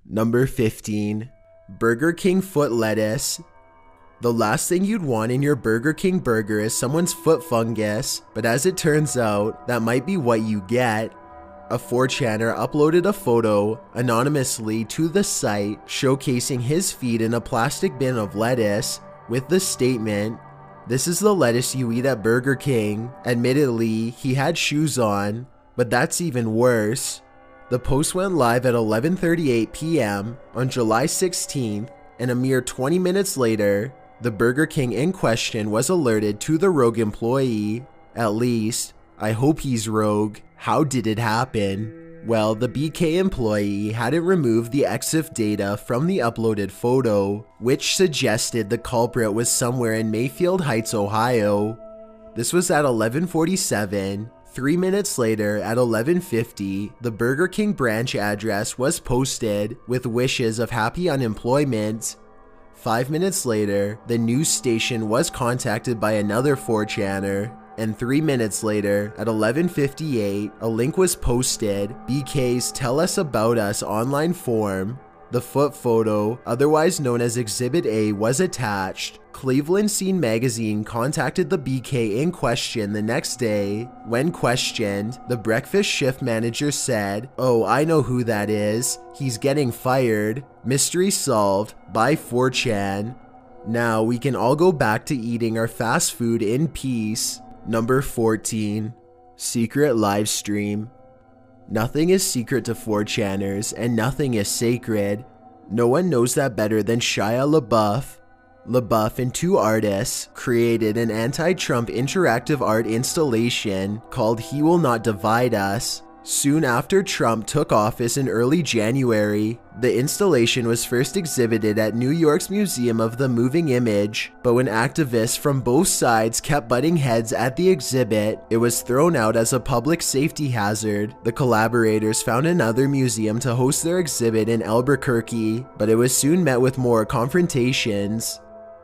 Number 15. Burger King foot lettuce. The last thing you'd want in your Burger King burger is someone's foot fungus, but as it turns out, that might be what you get. A 4chaner uploaded a photo anonymously to the site showcasing his feet in a plastic bin of lettuce with the statement, "This is the lettuce you eat at Burger King." Admittedly, he had shoes on, but that's even worse. The post went live at 11:38 p.m. on July 16th, and a mere 20 minutes later, the Burger King in question was alerted to the rogue employee. At least, I hope he's rogue. How did it happen? Well, the BK employee hadn't removed the EXIF data from the uploaded photo, which suggested the culprit was somewhere in Mayfield Heights, Ohio. This was at 11:47. 3 minutes later, at 11:50, the Burger King branch address was posted with wishes of happy unemployment. 5 minutes later, the news station was contacted by another 4chaner. And 3 minutes later, at 11:58, a link was posted, BK's Tell Us About Us online form. The foot photo, otherwise known as Exhibit A, was attached. Cleveland Scene magazine contacted the BK in question the next day. When questioned, the breakfast shift manager said, "Oh, I know who that is. He's getting fired. Mystery solved by 4chan. Now we can all go back to eating our fast food in peace." Number 14. Secret live stream. Nothing is secret to 4chaners, and nothing is sacred. No one knows that better than Shia LaBeouf. LaBeouf and two artists created an anti-Trump interactive art installation called He Will Not Divide Us. Soon after Trump took office in early January, the installation was first exhibited at New York's Museum of the Moving Image, but when activists from both sides kept butting heads at the exhibit, it was thrown out as a public safety hazard. The collaborators found another museum to host their exhibit in Albuquerque, but it was soon met with more confrontations.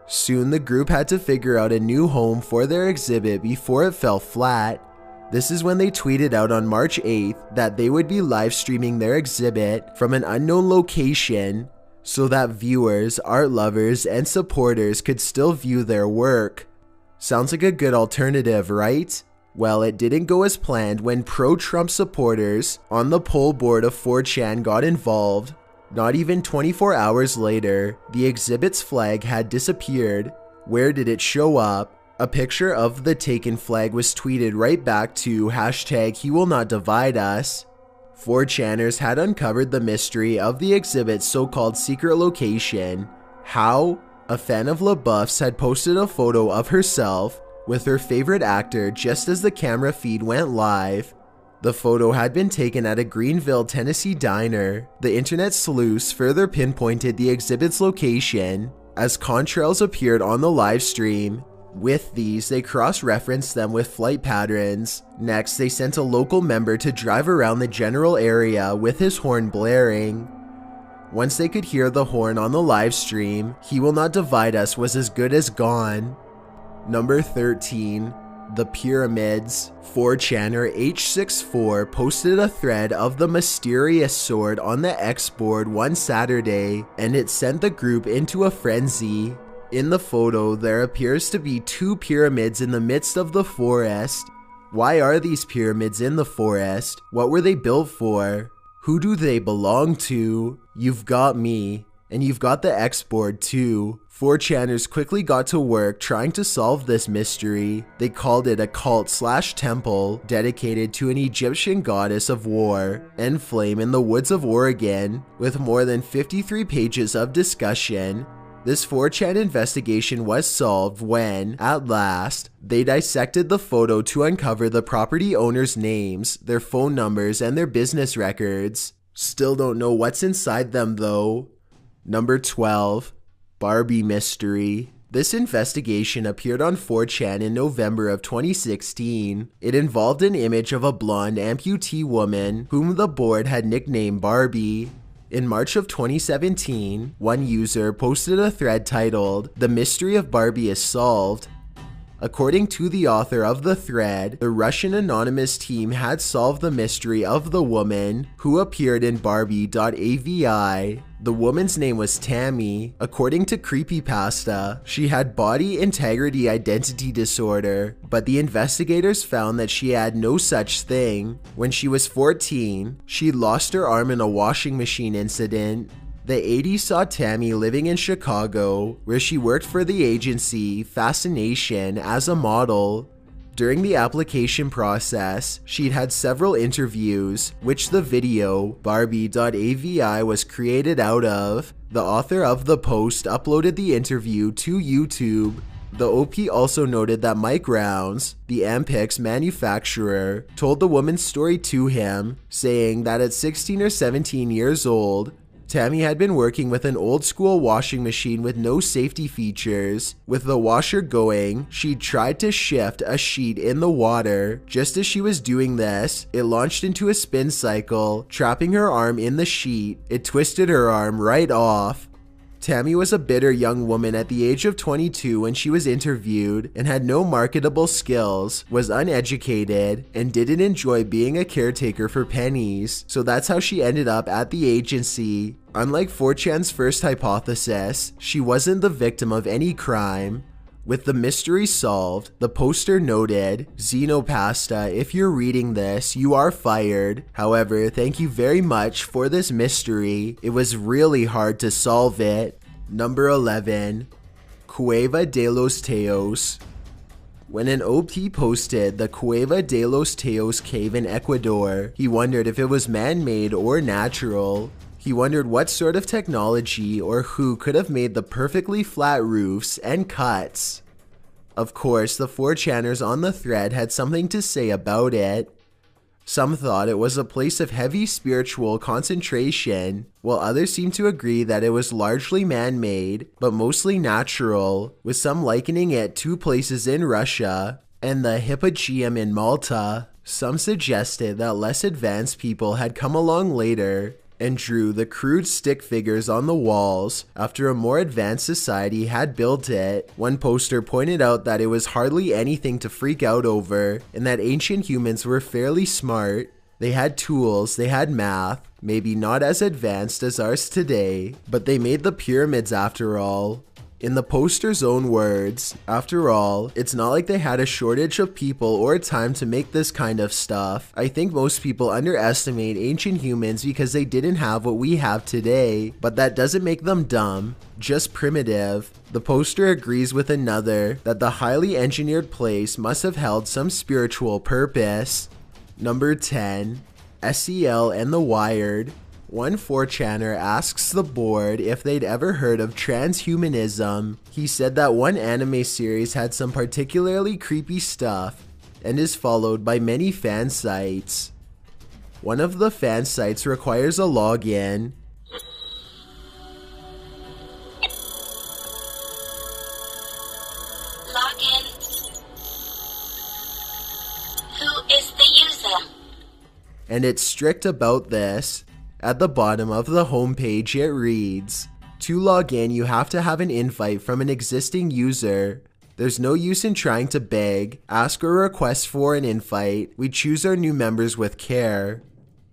Soon the group had to figure out a new home for their exhibit before it fell flat. This is when they tweeted out on March 8th that they would be live streaming their exhibit from an unknown location so that viewers, art lovers, and supporters could still view their work. Sounds like a good alternative, right? Well, it didn't go as planned when pro-Trump supporters on the poll board of 4chan got involved. Not even 24 hours later, the exhibit's flag had disappeared. Where did it show up? A picture of the taken flag was tweeted right back to hashtag He Will Not Divide Us. 4chaners had uncovered the mystery of the exhibit's so-called secret location. How? A fan of LaBeouf's had posted a photo of herself with her favorite actor just as the camera feed went live. The photo had been taken at a Greenville, Tennessee diner. The internet sleuths further pinpointed the exhibit's location as contrails appeared on the live stream. With these, they cross-referenced them with flight patterns. Next, they sent a local member to drive around the general area with his horn blaring. Once they could hear the horn on the live stream, He Will Not Divide Us was as good as gone. Number 13. The Pyramids. 4chaner H64 posted a thread of the mysterious sword on the X board one Saturday, and it sent the group into a frenzy. In the photo, there appears to be two pyramids in the midst of the forest. Why are these pyramids in the forest? What were they built for? Who do they belong to? You've got me, and you've got the X board too. 4chaners quickly got to work trying to solve this mystery. They called it a cult/temple dedicated to an Egyptian goddess of war, Enflame, in the woods of Oregon, with more than 53 pages of discussion. This 4chan investigation was solved when, at last, they dissected the photo to uncover the property owners' names, their phone numbers, and their business records. Still don't know what's inside them though. Number 12. Barbie Mystery. This investigation appeared on 4chan in November of 2016. It involved an image of a blonde amputee woman whom the board had nicknamed Barbie. In March of 2017, one user posted a thread titled, "The Mystery of Barbie is Solved." According to the author of the thread, the Russian anonymous team had solved the mystery of the woman who appeared in Barbie.avi. The woman's name was Tammy. According to Creepypasta, she had body integrity identity disorder, but the investigators found that she had no such thing. When she was 14, she lost her arm in a washing machine incident. The 80s saw Tammy living in Chicago, where she worked for the agency Fascination as a model. During the application process, she'd had several interviews, which the video Barbie.avi was created out of. The author of the post uploaded the interview to YouTube. The OP also noted that Mike Rounds, the Ampix manufacturer, told the woman's story to him, saying that at 16 or 17 years old, Tammy had been working with an old school washing machine with no safety features. With the washer going, she tried to shift a sheet in the water. Just as she was doing this, it launched into a spin cycle, trapping her arm in the sheet. It twisted her arm right off. Tammy was a bitter young woman at the age of 22 when she was interviewed and had no marketable skills, was uneducated, and didn't enjoy being a caretaker for pennies, so that's how she ended up at the agency. Unlike 4chan's first hypothesis, she wasn't the victim of any crime. With the mystery solved, the poster noted, "Xenopasta, if you're reading this, you are fired. However, thank you very much for this mystery. It was really hard to solve it." Number 11. Cueva de los Teos. When an OP posted the Cueva de los Teos cave in Ecuador, he wondered if it was man-made or natural. He wondered what sort of technology or who could have made the perfectly flat roofs and cuts. Of course, the 4chaners on the thread had something to say about it. Some thought it was a place of heavy spiritual concentration, while others seemed to agree that it was largely man-made, but mostly natural, with some likening it to places in Russia and the Hippogeum in Malta. Some suggested that less advanced people had come along later and drew the crude stick figures on the walls after a more advanced society had built it. One poster pointed out that it was hardly anything to freak out over, and that ancient humans were fairly smart. They had tools, they had math, maybe not as advanced as ours today, but they made the pyramids after all. In the poster's own words, after all, it's not like they had a shortage of people or time to make this kind of stuff. I think most people underestimate ancient humans because they didn't have what we have today, but that doesn't make them dumb, just primitive. The poster agrees with another that the highly engineered place must have held some spiritual purpose. Number 10. SEL and the Wired. One 4chaner asks the board if they'd ever heard of transhumanism. He said that one anime series had some particularly creepy stuff and is followed by many fan sites. One of the fan sites requires a login. Login. Who is the user? And it's strict about this. At the bottom of the homepage it reads, "To log in you have to have an invite from an existing user. There's no use in trying to beg, ask or request for an invite. We choose our new members with care."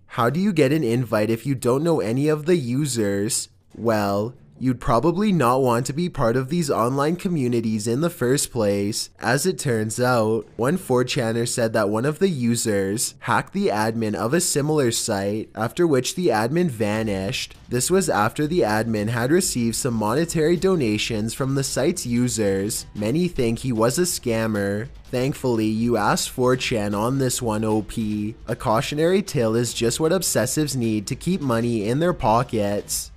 How do you get an invite if you don't know any of the users? Well, you'd probably not want to be part of these online communities in the first place. As it turns out, one 4chaner said that one of the users hacked the admin of a similar site, after which the admin vanished. This was after the admin had received some monetary donations from the site's users. Many think he was a scammer. Thankfully, you asked 4chan on this one, OP. A cautionary tale is just what obsessives need to keep money in their pockets.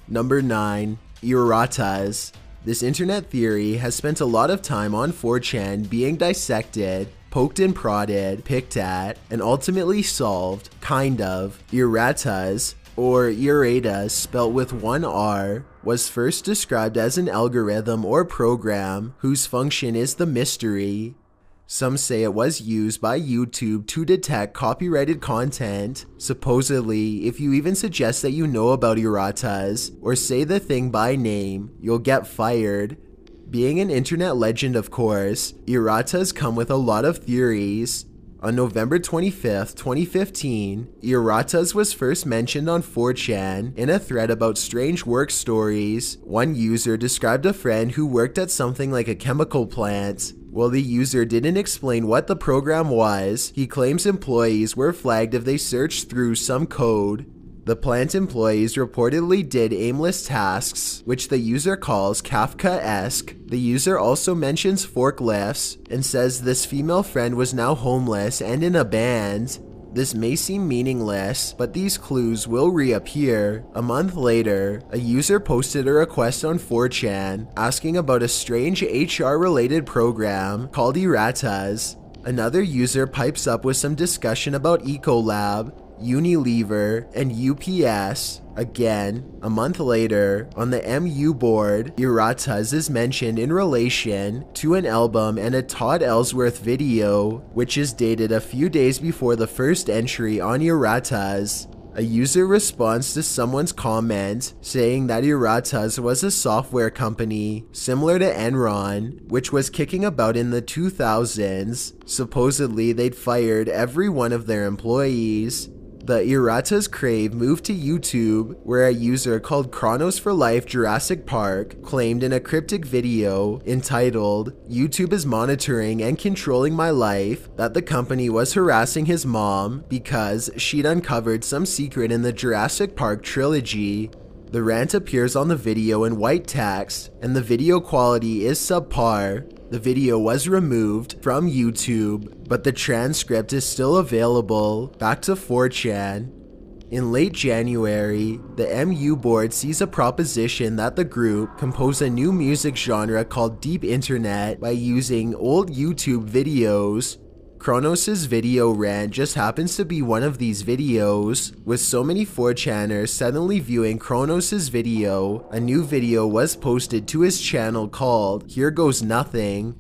Number 9. Erratas. This internet theory has spent a lot of time on 4chan being dissected, poked and prodded, picked at, and ultimately solved, kind of. Erratas, or Erratas spelt with one R, was first described as an algorithm or program whose function is the mystery. Some say it was used by YouTube to detect copyrighted content. Supposedly, if you even suggest that you know about erratas, or say the thing by name, you'll get fired. Being an internet legend, of course, errata has come with a lot of theories. On November 25th, 2015, erratas was first mentioned on 4chan in a thread about strange work stories. One user described a friend who worked at something like a chemical plant. While the user didn't explain what the program was, he claims employees were flagged if they searched through some code. The plant employees reportedly did aimless tasks, which the user calls Kafka-esque. The user also mentions forklifts and says this female friend was now homeless and in a band. This may seem meaningless, but these clues will reappear. A month later, a user posted a request on 4chan asking about a strange HR-related program called Erratas. Another user pipes up with some discussion about Ecolab, Unilever, and UPS. Again, a month later, on the MU board, erratas is mentioned in relation to an album and a Todd Ellsworth video, which is dated a few days before the first entry on erratas. A user responds to someone's comment saying that Erratas was a software company similar to Enron, which was kicking about in the 2000s. Supposedly, they'd fired every one of their employees. The Erratas crave moved to YouTube, where a user called Chronos for Life Jurassic Park claimed in a cryptic video entitled "YouTube is monitoring and controlling my life" that the company was harassing his mom because she'd uncovered some secret in the Jurassic Park trilogy. The rant appears on the video in white text, and the video quality is subpar. The video was removed from YouTube, but the transcript is still available. Back to 4chan. In late January, the MU board sees a proposition that the group compose a new music genre called Deep Internet by using old YouTube videos. Chronos' video rant just happens to be one of these videos. With so many 4chaners suddenly viewing Chronos' video, a new video was posted to his channel called Here Goes Nothing.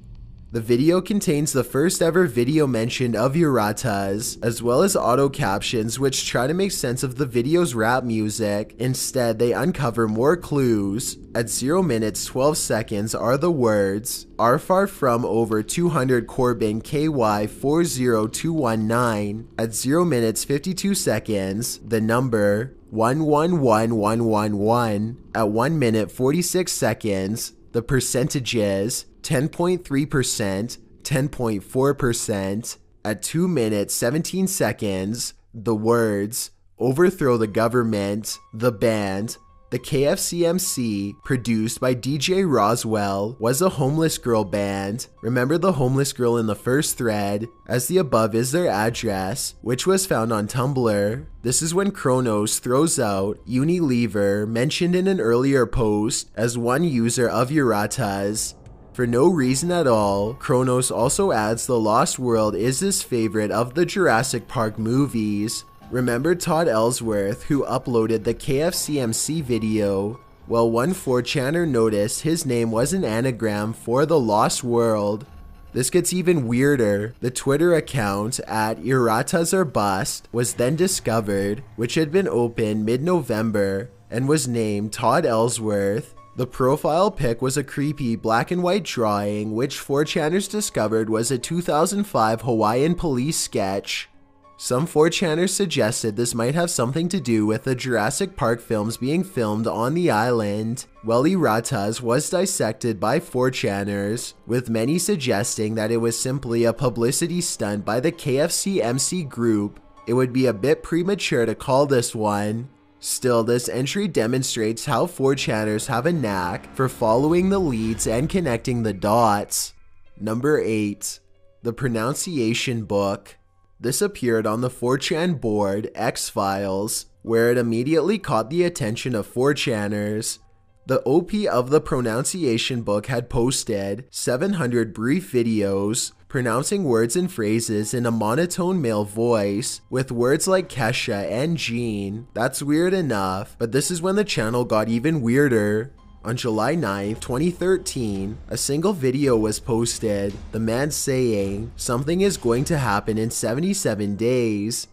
The video contains the first ever video mention of erratas, as well as auto captions which try to make sense of the video's rap music. Instead, they uncover more clues. At 0 minutes 12 seconds are the words, "Are far from over 200 Corbin KY 40219. At 0 minutes 52 seconds, the number 111111. At 1 minute 46 seconds, the percentages 10.3%, 10.4%. At 2 minutes 17 seconds, the words, "Overthrow the government." The band, the KFCMC, produced by DJ Roswell, was a homeless girl band. Remember the homeless girl in the first thread, as the above is their address, which was found on Tumblr. This is when Chronos throws out Unilever, mentioned in an earlier post, as one user of erratas. For no reason at all, Chronos also adds the Lost World is his favorite of the Jurassic Park movies. Remember Todd Ellsworth, who uploaded the KFCMC video? Well, one 4chaner noticed his name was an anagram for the Lost World. This gets even weirder. The Twitter account at @erratasarebust was then discovered, which had been opened mid-November and was named Todd Ellsworth. The profile pic was a creepy black and white drawing, which 4chaners discovered was a 2005 Hawaiian police sketch. Some 4chaners suggested this might have something to do with the Jurassic Park films being filmed on the island. Well, erratas was dissected by 4chaners, with many suggesting that it was simply a publicity stunt by the KFCMC group. It would be a bit premature to call this one. Still, this entry demonstrates how 4chaners have a knack for following the leads and connecting the dots. Number 8. The Pronunciation Book. This appeared on the 4chan board X-Files, where it immediately caught the attention of 4chaners. The OP of the Pronunciation Book had posted 700 brief videos pronouncing words and phrases in a monotone male voice with words like Kesha and Jean. That's weird enough, but this is when the channel got even weirder. On July 9th, 2013, a single video was posted, the man saying, "Something is going to happen in 77 days.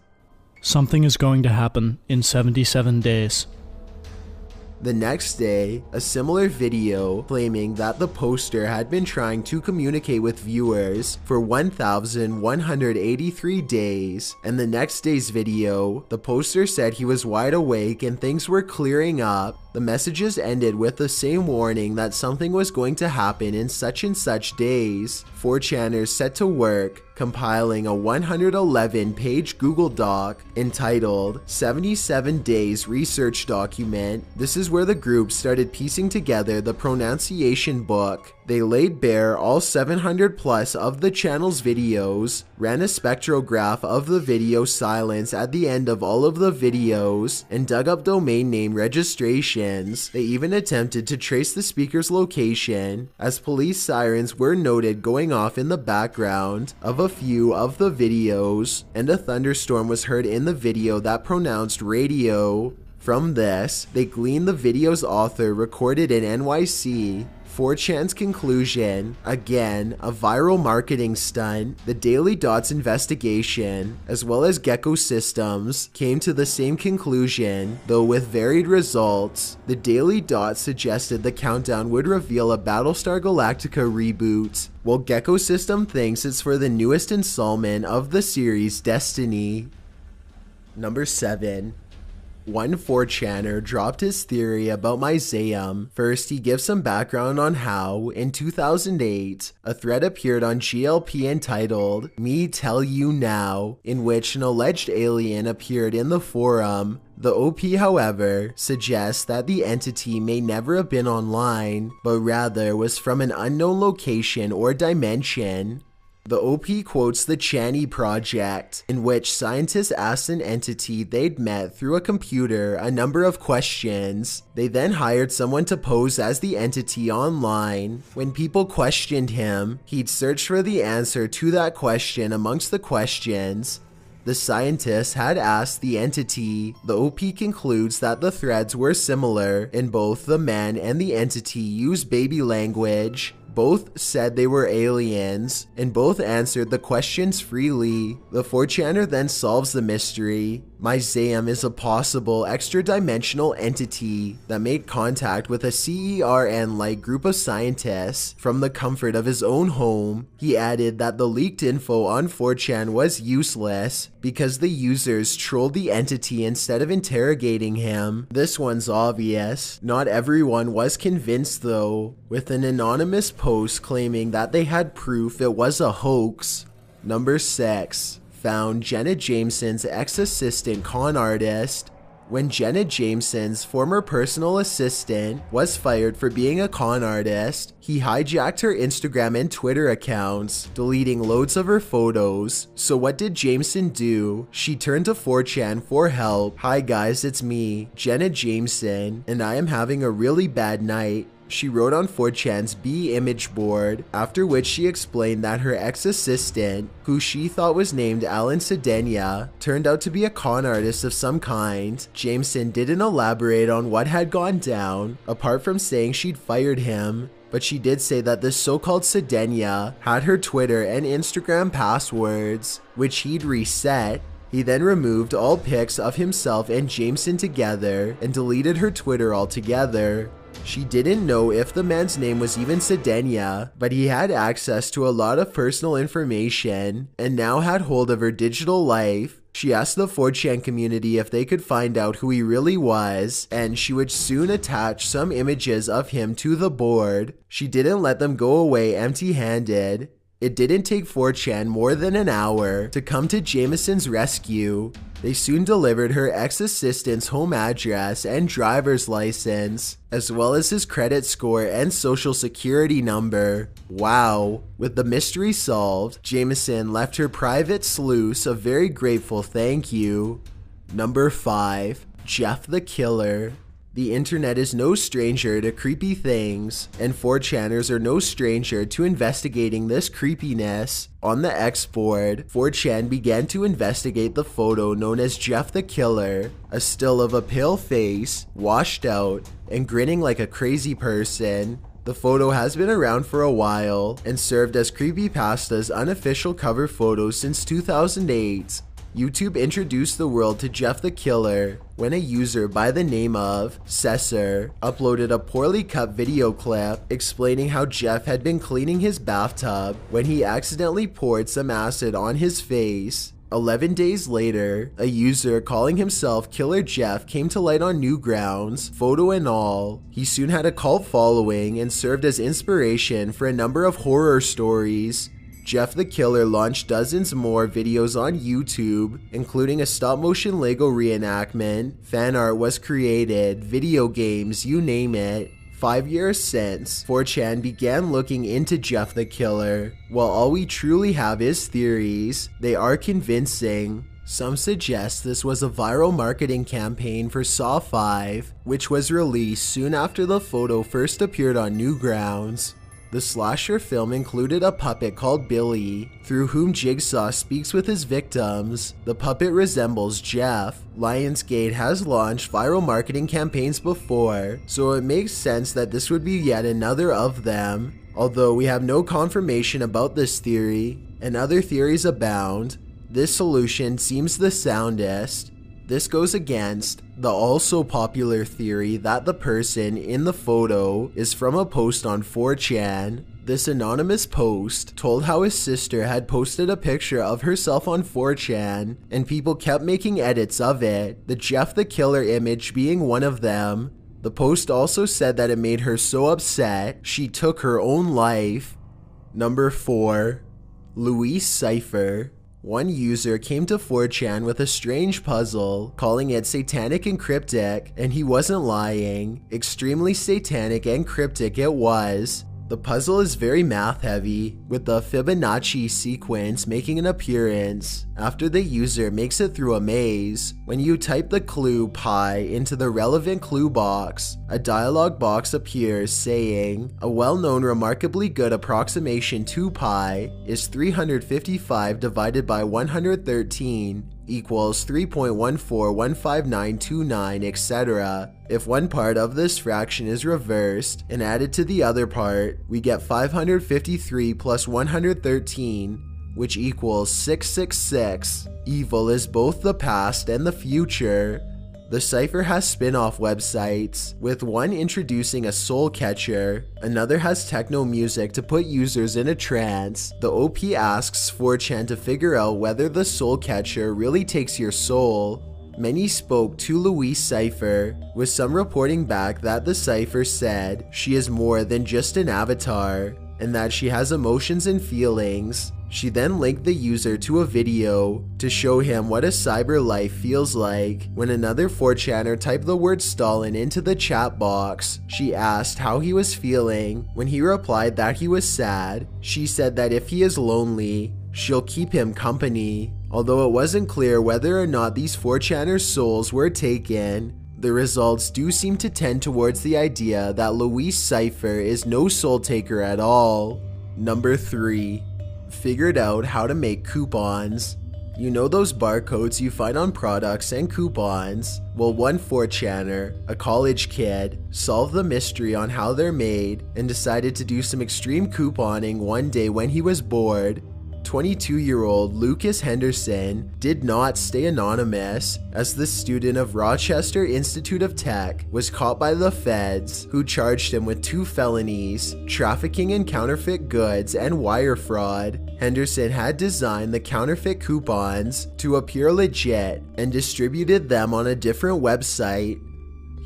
Something is going to happen in 77 days. The next day, a similar video claiming that the poster had been trying to communicate with viewers for 1,183 days, and the next day's video, the poster said he was wide awake and things were clearing up. The messages ended with the same warning that something was going to happen in such and such days. 4chaners set to work compiling a 111-page Google Doc entitled 77 Days Research Document. This is where the group started piecing together the pronunciation book. They laid bare all 700 plus of the channel's videos, ran a spectrograph of the video silence at the end of all of the videos, and dug up domain name registrations. They even attempted to trace the speaker's location, as police sirens were noted going off in the background of a few of the videos, and a thunderstorm was heard in the video that pronounced radio. From this, they gleaned the video's author recorded in NYC. 4chan's conclusion, again, a viral marketing stunt. The Daily Dot's investigation, as well as Gecko Systems, came to the same conclusion, though with varied results. The Daily Dot suggested the countdown would reveal a Battlestar Galactica reboot, while Gecko System thinks it's for the newest installment of the series Destiny. Number 7. One 4chaner dropped his theory about Myzeum. First, he gives some background on how, in 2008, a thread appeared on GLP entitled Me Tell You Now, in which an alleged alien appeared in the forum. The OP, however, suggests that the entity may never have been online, but rather was from an unknown location or dimension. The OP quotes the Chani Project, in which scientists asked an entity they'd met through a computer a number of questions. They then hired someone to pose as the entity online. When people questioned him, he'd search for the answer to that question amongst the questions. The scientists had asked the entity. The OP concludes that the threads were similar in both the man and the entity used baby language. Both said they were aliens, and both answered the questions freely. The 4chaner then solves the mystery. Myzeum is a possible extra-dimensional entity that made contact with a CERN-like group of scientists from the comfort of his own home. He added that the leaked info on 4chan was useless because the users trolled the entity instead of interrogating him. This one's obvious. Not everyone was convinced though, with an anonymous post claiming that they had proof it was a hoax. Number 6. Found Jenna Jameson's ex-assistant con artist. When Jenna Jameson's former personal assistant was fired for being a con artist, he hijacked her Instagram and Twitter accounts, deleting loads of her photos. So what did Jameson do? She turned to 4chan for help. Hi guys, it's me, Jenna Jameson, and I am having a really bad night. She wrote on 4chan's B image board, after which she explained that her ex-assistant, who she thought was named Alan Sedenia, turned out to be a con artist of some kind. Jameson didn't elaborate on what had gone down, apart from saying she'd fired him, but she did say that this so-called Sedenia had her Twitter and Instagram passwords, which he'd reset. He then removed all pics of himself and Jameson together and deleted her Twitter altogether. She didn't know if the man's name was even Sedenia, but he had access to a lot of personal information and now had hold of her digital life. She asked the 4chan community if they could find out who he really was, and she would soon attach some images of him to the board. She didn't let them go away empty-handed. It didn't take 4chan more than an hour to come to Jameson's rescue. They soon delivered her ex-assistant's home address and driver's license, as well as his credit score and social security number. Wow. With the mystery solved, Jameson left her private sleuths a very grateful thank you. Number 5. Jeff the Killer. The internet is no stranger to creepy things, and 4chaners are no stranger to investigating this creepiness. On the X board, 4chan began to investigate the photo known as Jeff the Killer, a still of a pale face, washed out, and grinning like a crazy person. The photo has been around for a while and served as Creepypasta's unofficial cover photo since 2008. YouTube introduced the world to Jeff the Killer when a user by the name of Cesar uploaded a poorly cut video clip explaining how Jeff had been cleaning his bathtub when he accidentally poured some acid on his face. 11 days later, a user calling himself Killer Jeff came to light on Newgrounds, photo and all. He soon had a cult following and served as inspiration for a number of horror stories. Jeff the Killer launched dozens more videos on YouTube, including a stop-motion Lego reenactment, fan art was created, video games, you name it. 5 years since, 4chan began looking into Jeff the Killer. While all we truly have is theories, they are convincing. Some suggest this was a viral marketing campaign for Saw 5, which was released soon after the photo first appeared on Newgrounds. The slasher film included a puppet called Billy, through whom Jigsaw speaks with his victims. The puppet resembles Jeff. Lionsgate has launched viral marketing campaigns before, so it makes sense that this would be yet another of them. Although we have no confirmation about this theory, and other theories abound, this solution seems the soundest. This goes against the also popular theory that the person in the photo is from a post on 4chan. This anonymous post told how his sister had posted a picture of herself on 4chan and people kept making edits of it, the Jeff the Killer image being one of them. The post also said that it made her so upset she took her own life. Number 4. Luis Cypher. One user came to 4chan with a strange puzzle, calling it satanic and cryptic, and he wasn't lying. Extremely satanic and cryptic it was. The puzzle is very math heavy, with the Fibonacci sequence making an appearance after the user makes it through a maze. When you type the clue pi into the relevant clue box, a dialog box appears saying, a well-known remarkably good approximation to pi is 355 divided by 113 equals 3.1415929, etc. If one part of this fraction is reversed and added to the other part, we get 553 plus 113, which equals 666. Evil is both the past and the future. The cipher has spin-off websites, with one introducing a soul catcher, another has techno music to put users in a trance. The OP asks 4chan to figure out whether the soul catcher really takes your soul. Many spoke to Luis Cypher, with some reporting back that the cipher said she is more than just an avatar, and that she has emotions and feelings. She then linked the user to a video to show him what a cyber life feels like. When another 4chaner typed the word Stalin into the chat box, she asked how he was feeling. When he replied that he was sad, she said that if he is lonely, she'll keep him company. Although it wasn't clear whether or not these 4chaners' souls were taken, the results do seem to tend towards the idea that Luis Cypher is no soul taker at all. Number 3. Figured out how to make coupons. You know those barcodes you find on products and coupons? Well, one 4chaner, a college kid, solved the mystery on how they're made and decided to do some extreme couponing one day when he was bored. 22-year-old Lucas Henderson did not stay anonymous, as the student of Rochester Institute of Tech was caught by the feds, who charged him with 2 felonies, trafficking in counterfeit goods and wire fraud. Henderson had designed the counterfeit coupons to appear legit and distributed them on a different website.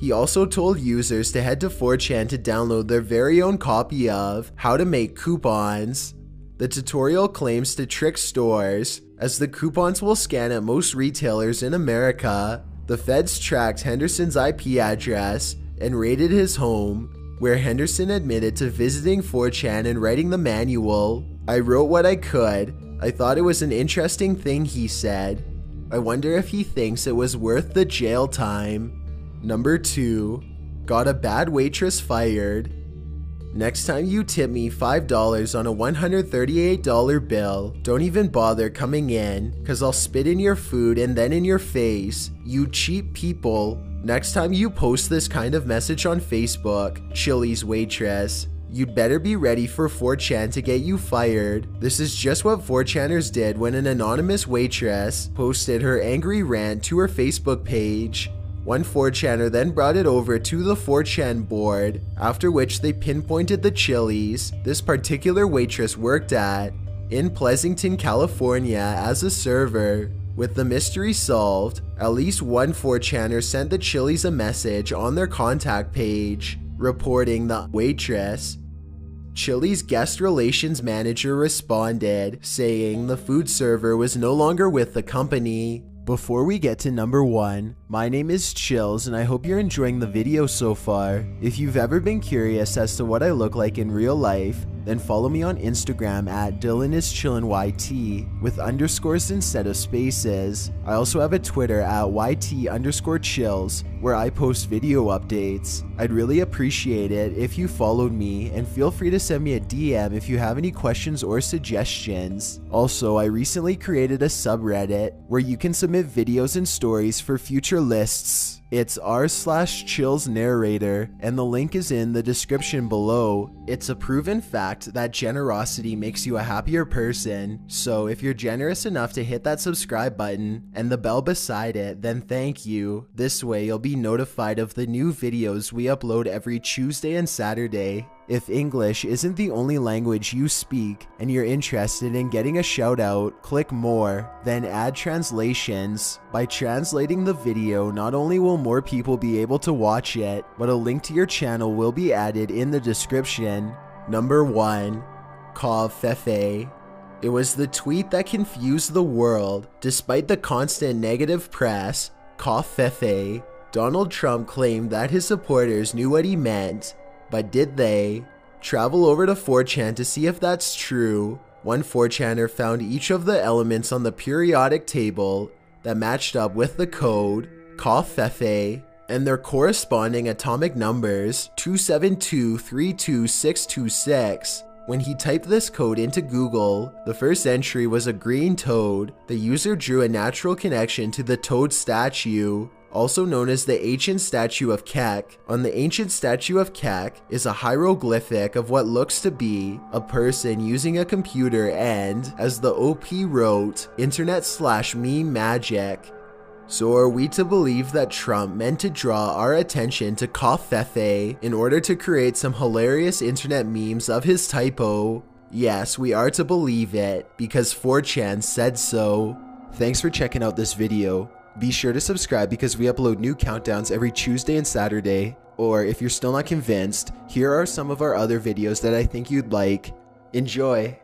He also told users to head to 4chan to download their very own copy of How to Make Coupons. The tutorial claims to trick stores, as the coupons will scan at most retailers in America. The feds tracked Henderson's IP address and raided his home, where Henderson admitted to visiting 4chan and writing the manual. I wrote what I could. I thought it was an interesting thing, he said. I wonder if he thinks it was worth the jail time. Number 2. Got a bad waitress fired. Next time you tip me $5 on a $138 bill, don't even bother coming in, cause I'll spit in your food and then in your face, you cheap people. Next time you post this kind of message on Facebook, Chili's waitress, You'd better be ready for 4chan to get you fired. This is just what 4chaners did when an anonymous waitress posted her angry rant to her Facebook page. One 4chaner then brought it over to the 4chan board, after which they pinpointed the Chili's this particular waitress worked at in Pleasanton, California as a server. With the mystery solved, at least one 4chaner sent the Chili's a message on their contact page, reporting the waitress. Chili's guest relations manager responded, saying the food server was no longer with the company. Before we get to number 1, my name is Chills and I hope you're enjoying the video so far. If you've ever been curious as to what I look like in real life, then follow me on Instagram at DylanIsChillinYT with underscores instead of spaces. I also have a Twitter at YT_chills where I post video updates. I'd really appreciate it if you followed me, and feel free to send me a DM if you have any questions or suggestions. Also, I recently created a subreddit where you can submit videos and stories for future lists. It's r/chillsnarrator, and the link is in the description below. It's a proven fact that generosity makes you a happier person, so if you're generous enough to hit that subscribe button and the bell beside it, then thank you. This way you'll be notified of the new videos we upload every Tuesday and Saturday. If English isn't the only language you speak and you're interested in getting a shout out, click more, then add translations. By translating the video, not only will more people be able to watch it, but a link to your channel will be added in the description. Number 1. Kaw Fefe. It was the tweet that confused the world. Despite the constant negative press, Kaw Fefe, Donald Trump claimed that his supporters knew what he meant. But did they? Travel over to 4chan to see if that's true. One 4chaner found each of the elements on the periodic table that matched up with the code Kaw Fefe and their corresponding atomic numbers 272-32626. When he typed this code into Google, the first entry was a green toad. The user drew a natural connection to the toad statue, also known as the ancient statue of Kek. On the ancient statue of Kek is a hieroglyphic of what looks to be a person using a computer and, as the OP wrote, internet/meme magic. So are we to believe that Trump meant to draw our attention to Kaw Fefe in order to create some hilarious internet memes of his typo? Yes, we are to believe it, because 4chan said so. Thanks for checking out this video. Be sure to subscribe because we upload new countdowns every Tuesday and Saturday. Or if you're still not convinced, here are some of our other videos that I think you'd like. Enjoy!